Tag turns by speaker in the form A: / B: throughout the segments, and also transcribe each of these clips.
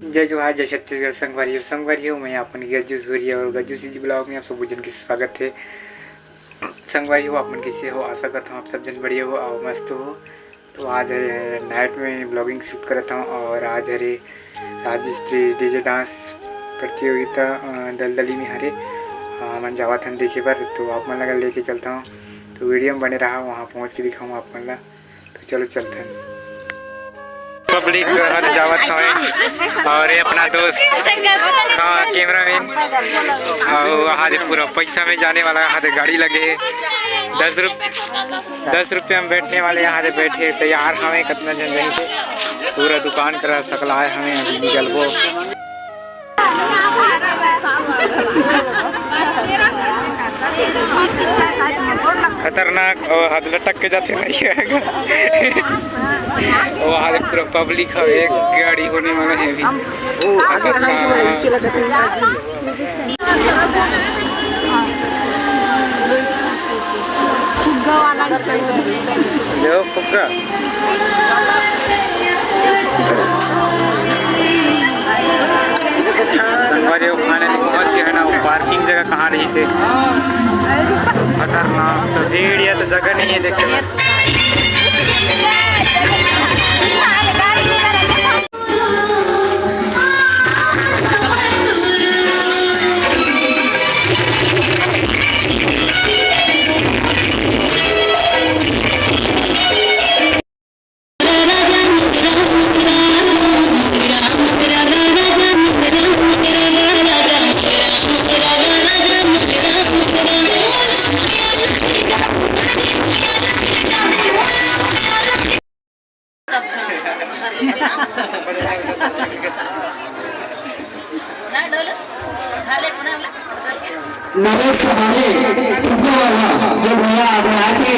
A: जय जोहार, जय छत्तीसगढ़। संगवारी मैं अपन गज्जू सूर्य और गज्जू सी ब्लॉग में आप सब जन के स्वागत है। संगवारी हो अपन कैसे हो, आशा करता हूँ आप सब जन बढ़िया हो और मस्त हो। तो आज नाइट में ब्लॉगिंग शूट करता हूँ और आज हरे राजस्थानी डीजे डांस प्रतियोगिता दलदली में हरे मन जावा था देखे पर। तो आप मन लगा लेके चलता हूँ, तो वीडियो में बने रहा, वहाँ पहुँच के दिखाऊँ आप मन ला। तो चलो चलते हैं। पब्लिक हर जावत हमें और ये अपना दोस्त कैमरामैन और वहाँ दे पूरा पैसा में जाने वाला यहाँ दे गाड़ी लगे है। 10 रुपये में बैठने वाले यहाँ दे बैठे तैयार हमें कितना जन रही थे। पूरा दुकान करा सकला है हमें अभी निकलबो। खतरनाक और हाथ लटक के जाते रहिएगा। वहाँ पूरा पब्लिक है, एक गाड़ी होने वाला है अभी। जो फुग्गा संगवारी खाने पहुँच गया है ना। वो पार्किंग जगह कहाँ रही थे, खतरनाक सा भेड़िया तो जगह नहीं है देखने।
B: मेरे सहारे फुग्गा वाला जो भैया आ रहा थे।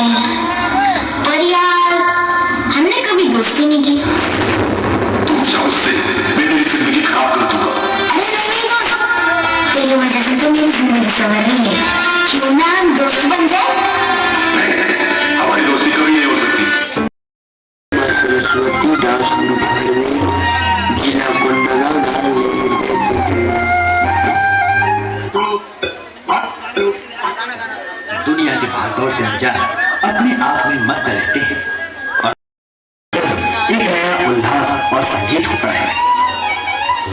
C: हैं, पर यार हमने कभी दोस्ती नहीं की।
D: तू जा उससे, मैं तेरी जिंदगी खराब कर दूंगा।
C: अरे नहीं दोस्त, तेरी वजह से तो मेरी जिंदगी संवर रही है, क्यों ना हम दोस्त बन जाए?
D: नहीं, हमारी दोस्ती कभी नहीं हो सकती।
E: सरस्वती दास जिला कोंडागांव
F: दुनिया की भागदौड़ से अनजान अपने आप में मस्त रहते हैं और एक नया उल्लास और संगीत होता है।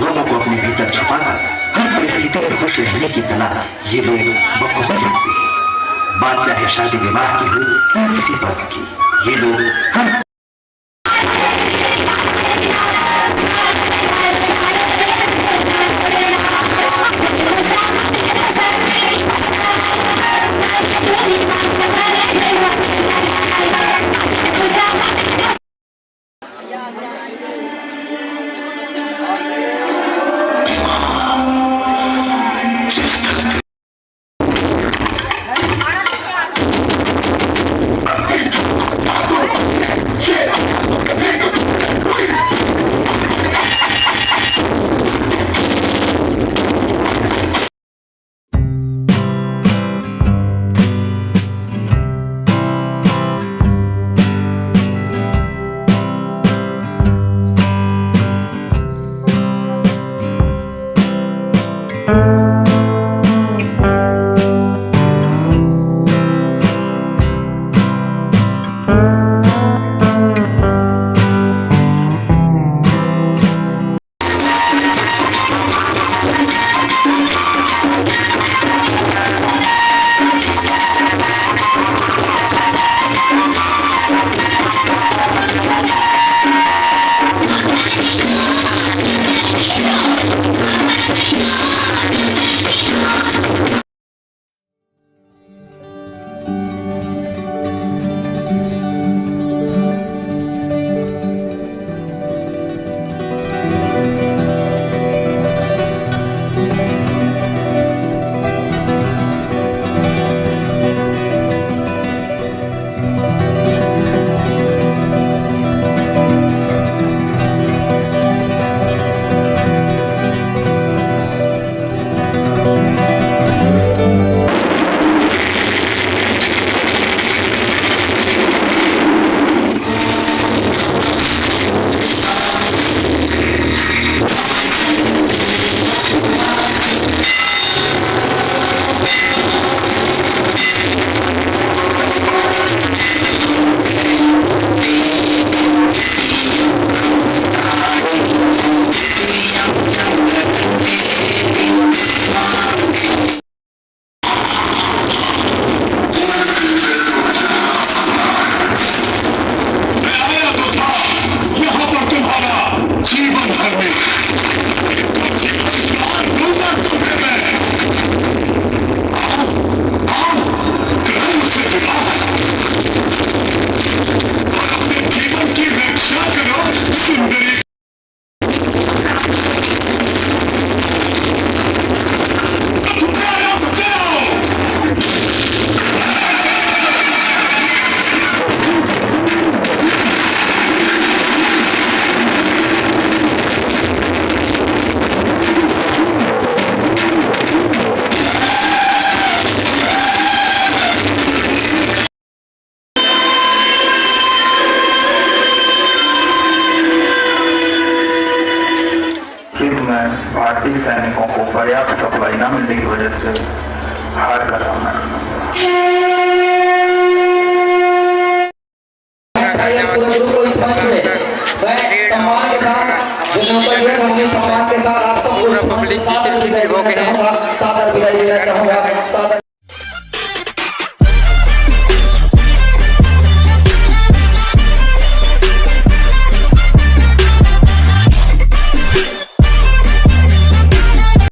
F: लोगों को अपने भीतर छुपाकर हर परिस्थिति में खुश रहने की कला ये लोग बखूबी समझते हैं। बात चाहे शादी विवाह की हो या किसी वर्ग की, ये लोग हर
G: भारतीय सैनिकों को पर्याप्त सप्लाई न मिलने की वजह से हार का सामना करना
A: पब्लिक हो गए हैं।